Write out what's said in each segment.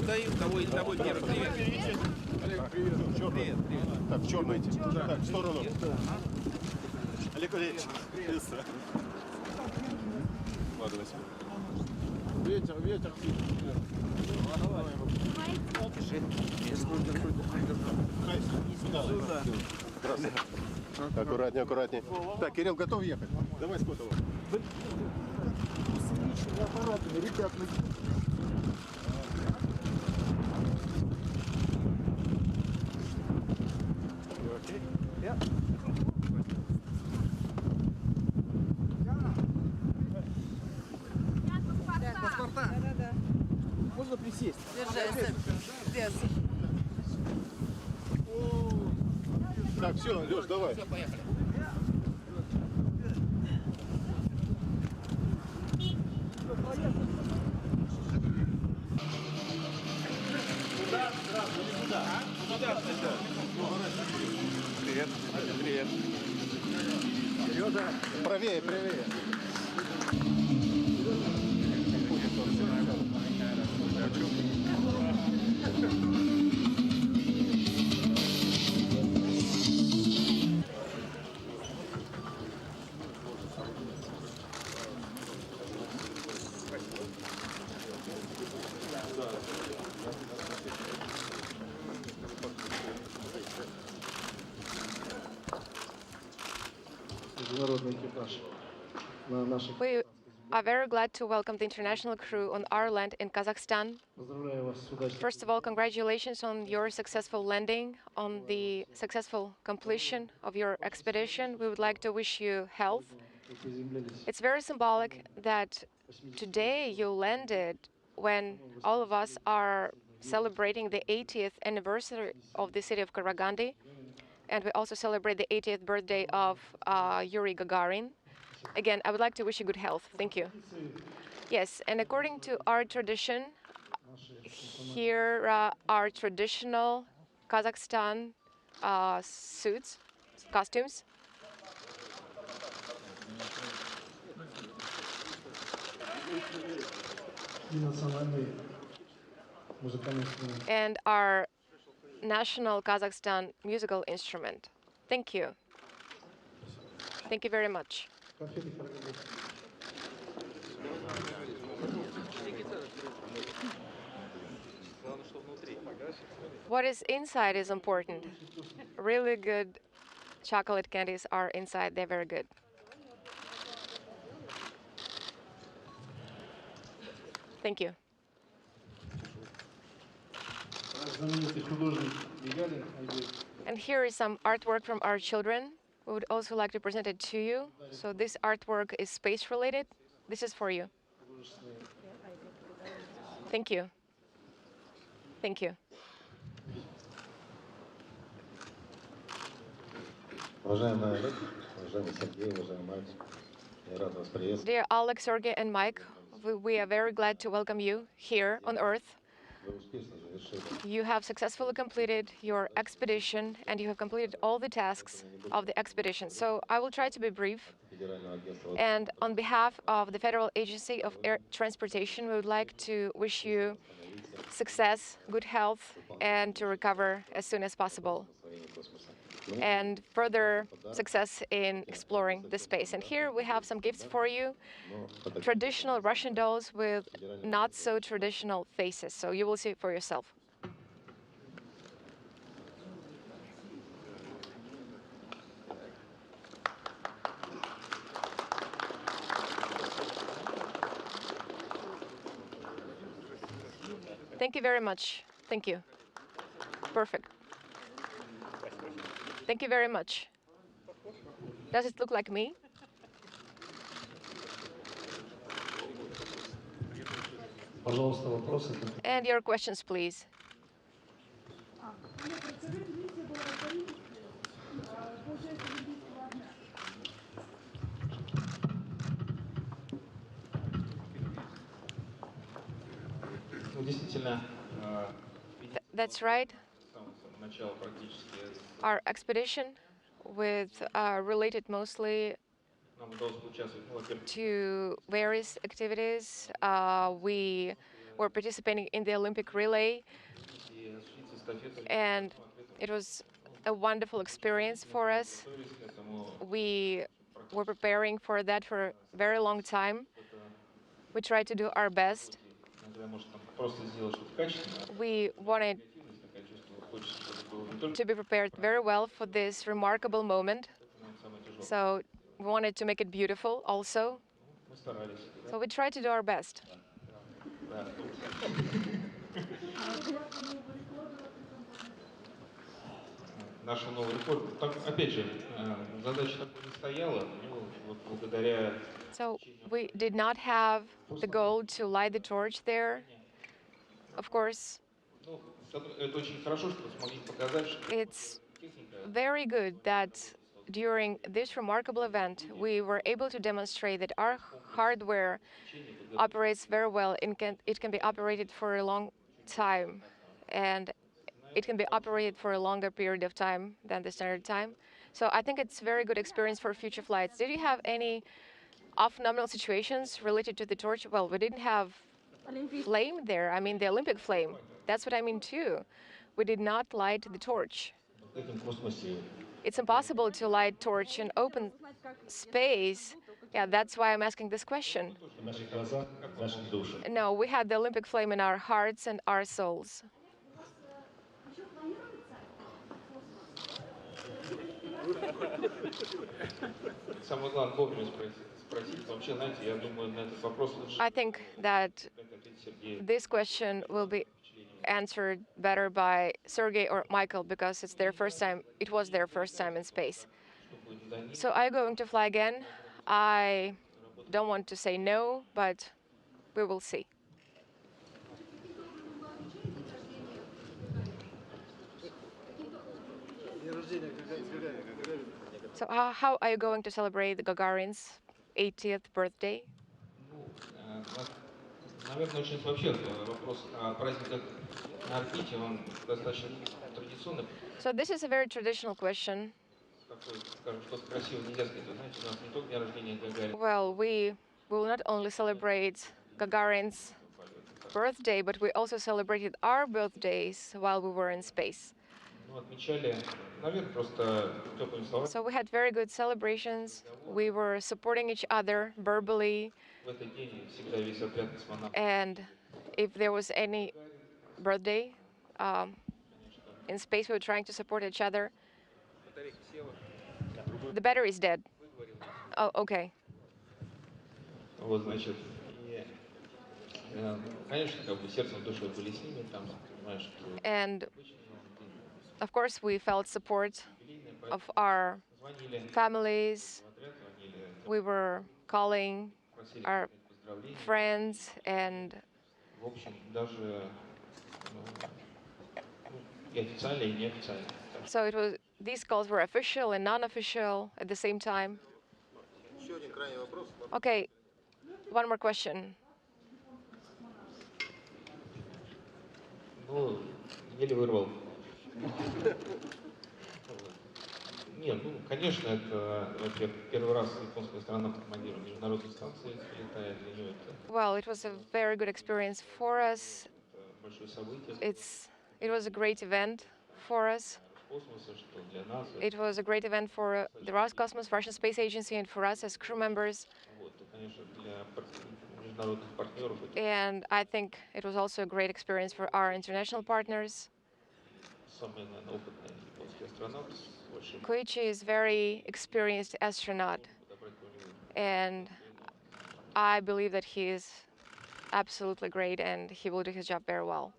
стою, тобой первый. Привет. Олег, привет. Черный. Привет. Так, черный. Так, в сторону. Олег Валерьевич, приветствую. Вкладывайся. Ветер. Сюда. Аккуратнее. Так, Кирилл, готов ехать? Давай с Котовым. Аппаратами, ребят, okay? Yeah. Паспорта. Да. Можно присесть? Держи. Здесь. Так, все, Леш, давай. Все, поехали. Куда? Сразу, не куда. Куда? Привет. Сережа, правее. We are very glad to welcome the international crew on our land in Kazakhstan. First of all, congratulations on your successful landing, on the successful completion of your expedition. We would like to wish you health. It's very symbolic that today you landed when all of us are celebrating the 80th anniversary of the city of Karaganda, and we also celebrate the 80th birthday of Yuri Gagarin. Again, I would like to wish you good health. Thank you. Yes, and according to our tradition, here are traditional Kazakhstan suits, costumes. And our national Kazakhstan musical instrument. Thank you. Thank you very much. What is inside is important. Really good chocolate candies are inside. They're very good. Thank you. And here is some artwork from our children. We would also like to present it to you. So this artwork is space related. This is for you. Thank you. Thank you. Dear Oleg, Sergey, and Mike, we are very glad to welcome you here on Earth. You have successfully completed your expedition, and you have completed all the tasks of the expedition. So I will try to be brief. And on behalf of the Federal Agency of Air Transportation, we would like to wish you success, good health, and to recover as soon as possible, and further success in exploring the space. And here we have some gifts for you, traditional Russian dolls with not so traditional faces, so you will see it for yourself. Thank you very much. Thank you. Perfect. Thank you very much. Does it look like me? And your questions, please. That's right. Our expedition with related mostly to various activities. We were participating in the Olympic relay, and it was a wonderful experience for us. We were preparing for that for a very long time. We tried to do our best. We wanted to be prepared very well for this remarkable moment. So we wanted to make it beautiful also. So we tried to do our best. Нашел новый рекорд. Так, опять же, задача такой не стояла, но вот благодаря... So we did not have the goal to light the torch there. Of course, Ну, это очень хорошо, что смогли показать, что it's техника very good that during this remarkable event, we were able to demonstrate that our hardware operates very well. It can be operated for a long time, and it can be operated for a longer period of time than the standard time. So I think it's a very good experience for future flights. Did you have any off-nominal situations related to the torch? Well, we didn't have flame there. I mean, the Olympic flame. That's what I mean too. We did not light the torch. в этом космосе It's impossible to light torch in open space. Yeah, that's why I'm asking this question. в наших глазах, в наших душах. No, we had the Olympic flame in our hearts and our souls. Самое главное вовремя спросить. Вообще, знаете, я думаю, на этот вопрос лучше I think that ответить Сергей. this question will be answered better by Sergey or Michael because it's their first time. It was their first time in space. Что будет за ним? So are you going to fly again? I don't want to say no, but we will see. So how are you going to celebrate the Gagarin's 80th birthday? Ну, наверное, очень вообще вопрос о праздниках на орбите, он достаточно традиционный. So this is a very traditional question. Такой, скажем, что красиво нельзя сказать. Вы знаете, у нас не только день рождения Гагарина, Well, we will not only celebrate Gagarin's birthday, but we also celebrated our birthdays while we were in space. ну, отмечали, наверное, просто теплыми словами. So we had very good celebrations. We were supporting each other verbally, В этот день всегда весь отряд космонавтов, and if there was any birthday in space, we were trying to support each other. Батарейка села, The battery is dead. Oh, okay. вот, значит, и, конечно, как бы сердцем, душой были с ними, там, понимаешь, что And обычно of course, we felt support юбилейные, of our звонили families. в отряд, звонили, We were calling просили our поздравления. friends, and В общем, даже и официально, и неофициально. Так что so it was. These calls were official and non-official at the same time. Еще один крайний вопрос. Okay, one more question. ну, еле вырвал. Нет, ну, конечно, это, во-первых, первый раз японская страна командиром международной станции летает, для нее Well, it was a very good experience for us. это большое событие. It was a great event for us. Космоса, что для нас, It was a great event for the Roscosmos, Russian Space Agency, and for us as crew members. вот, и, конечно, для международных партнеров это And I think it was also a great experience for our international partners. самый, наверное, опытный японский астронавт с большим Koichi is very experienced astronaut, подобрать у него. and I believe that he is absolutely great and he will do his job very well.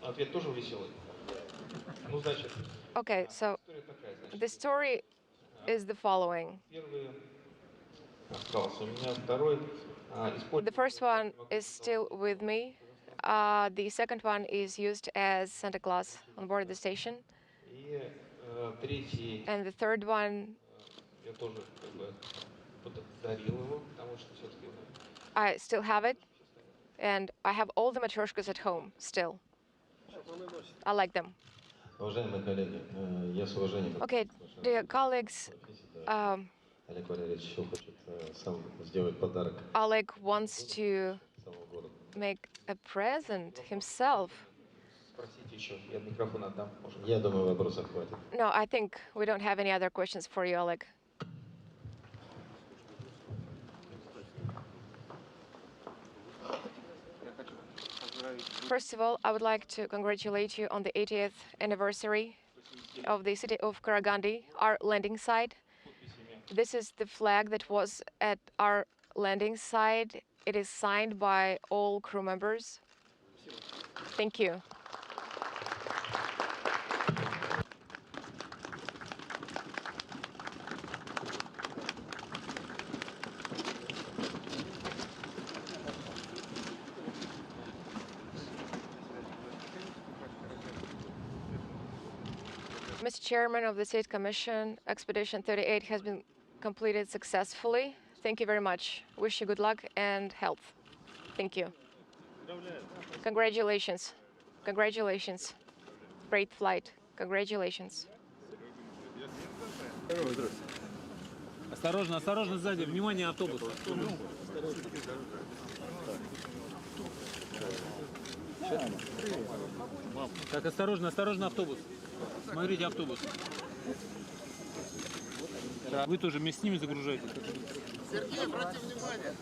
Ответ тоже веселый. Ну, значит, Okay, so история такая, значит. the story is the following. Первый остался у меня, второй The first one is still with me. The second one is used as Santa Claus on board the station. И третий And the third one, я тоже как бы подарил его, потому что все-таки I still have it. And I have all the matryoshkas at home still. I like them. Уважаемые коллеги, я с уважением... Okay, dear colleagues, Олег Валерьевич еще хочет сам сделать подарок Oleg wants to самого города. make a present himself. Спросите еще, я микрофон отдам. Может. Я думаю, вопросов хватит. No, I think we don't have any other questions for you, Oleg. First of all, I would like to congratulate you on the 80th anniversary of the city of Karagandi, our landing site. This is the flag that was at our landing site. It is signed by all crew members. Thank you. Mr. Chairman of the State Commission, Expedition 38 has been completed successfully. Thank you very much. Wish you good luck and health. Thank you. Congratulations. Congratulations. Great flight. Congratulations. Осторожно, осторожно сзади. Внимание, автобус. Так, осторожно, осторожно, автобус. Смотрите, автобус. Вы тоже вместе с ними загружаетесь. Сергей, обрати внимание.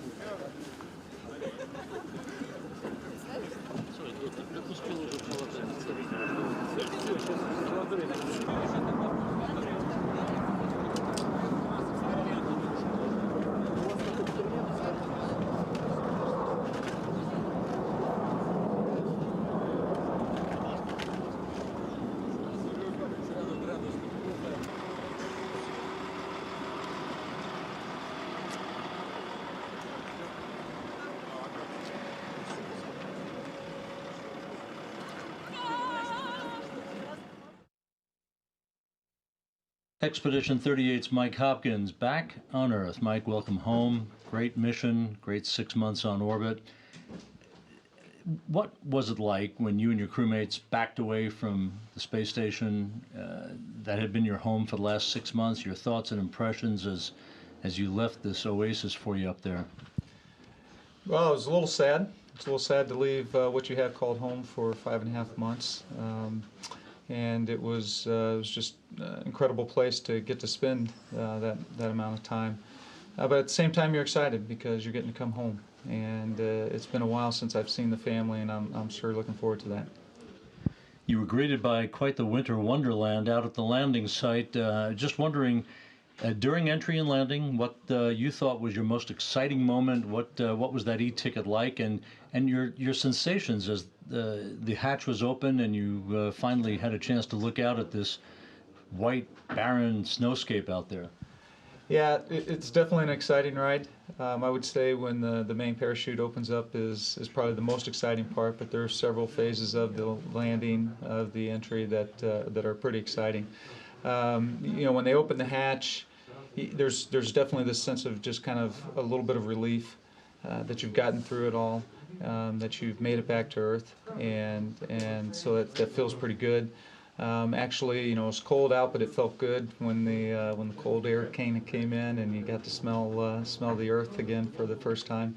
Expedition 38's Mike Hopkins back on Earth. Mike, welcome home. Great mission, great 6 months on orbit. What was it like when you and your crewmates backed away from the space station that had been your home for the last 6 months? Your thoughts and impressions as you left this oasis for you up there? Well, it was a little sad. It's a little sad to leave what you have called home for 5.5 months. And it was just an incredible place to get to spend that amount of time. But at the same time, you're excited because you're getting to come home. And it's been a while since I've seen the family, and I'm sure looking forward to that. You were greeted by quite the winter wonderland out at the landing site. Just wondering, during entry and landing, what you thought was your most exciting moment? What was that e-ticket like, and your sensations as the hatch was open and you finally had a chance to look out at this white, barren snowscape out there? Yeah, it's definitely an exciting ride. I would say when the main parachute opens up is probably the most exciting part, but there are several phases of the landing, of the entry that are pretty exciting. You know, when they open the hatch, there's definitely this sense of just kind of a little bit of relief that you've gotten through it all, that you've made it back to Earth, and so that feels pretty good. Actually, you know, it was cold out, but it felt good when the cold air came in and you got to smell the Earth again for the first time.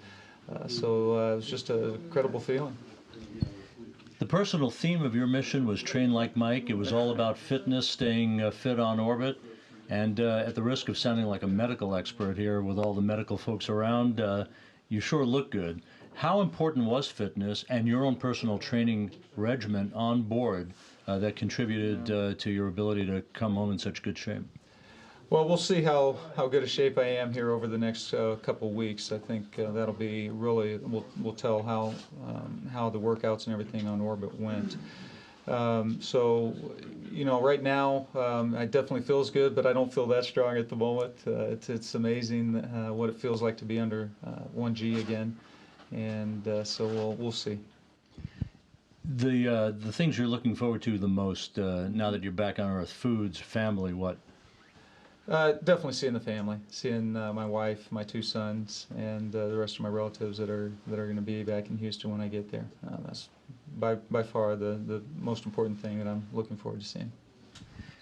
So it was just an incredible feeling. The personal theme of your mission was Train Like Mike. It was all about fitness, staying fit on orbit. And at the risk of sounding like a medical expert here with all the medical folks around, you sure look good. How important was fitness and your own personal training regimen on board that contributed to your ability to come home in such good shape? Well, we'll see how good a shape I am here over the next couple weeks. I think that'll be really, we'll tell how the workouts and everything on orbit went. So, you know, right now I definitely feels good, but I don't feel that strong at the moment. It's amazing what it feels like to be under 1G again, and so we'll see. The things you're looking forward to the most now that you're back on Earth: foods, family, what? Definitely seeing the family, seeing my wife, my 2 sons, and the rest of my relatives that are going to be back in Houston when I get there. by far the most important thing that I'm looking forward to seeing.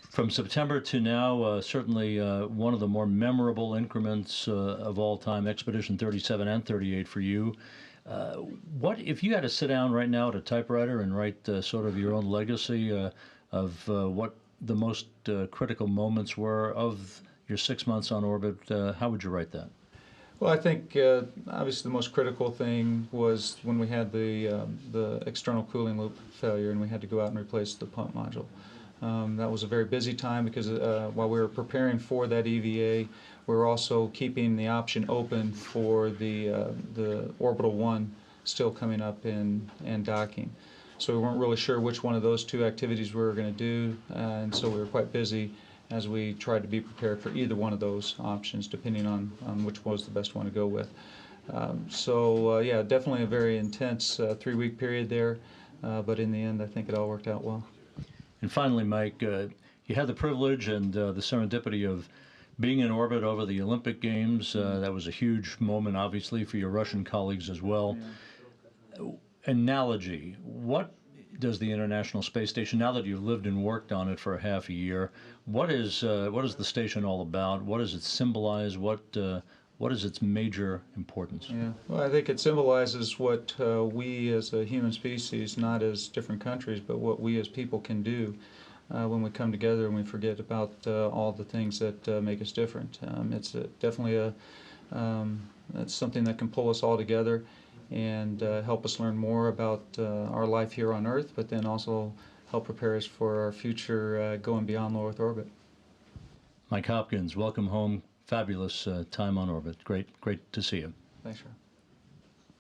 From September to now, certainly one of the more memorable increments of all time, Expedition 37 and 38 for you. What if you had to sit down right now at a typewriter and write sort of your own legacy of what the most critical moments were of your 6 months on orbit, how would you write that? Well, I think obviously the most critical thing was when we had the external cooling loop failure and we had to go out and replace the pump module. That was a very busy time because while we were preparing for that EVA, we were also keeping the option open for the Orbital 1 still coming up and docking. So we weren't really sure which one of those two activities we were going to do, and so we were quite busy as we tried to be prepared for either one of those options, depending on which was the best one to go with. Yeah, definitely a very intense 3-week period there, but in the end, I think it all worked out well. And finally, Mike, you had the privilege and the serendipity of being in orbit over the Olympic Games. That was a huge moment, obviously, for your Russian colleagues as well. Yeah. Analogy, what does the International Space Station, now that you've lived and worked on it for a half a year, what is the station all about? What does it symbolize? What is its major importance? Yeah, well, I think it symbolizes what we as a human species, not as different countries, but what we as people can do when we come together and we forget about all the things that make us different. It's definitely it's something that can pull us all together and help us learn more about our life here on Earth, but then also help prepare us for our future going beyond low Earth orbit. Mike Hopkins, welcome home. Fabulous time on orbit. Great to see you. Thanks, Rob.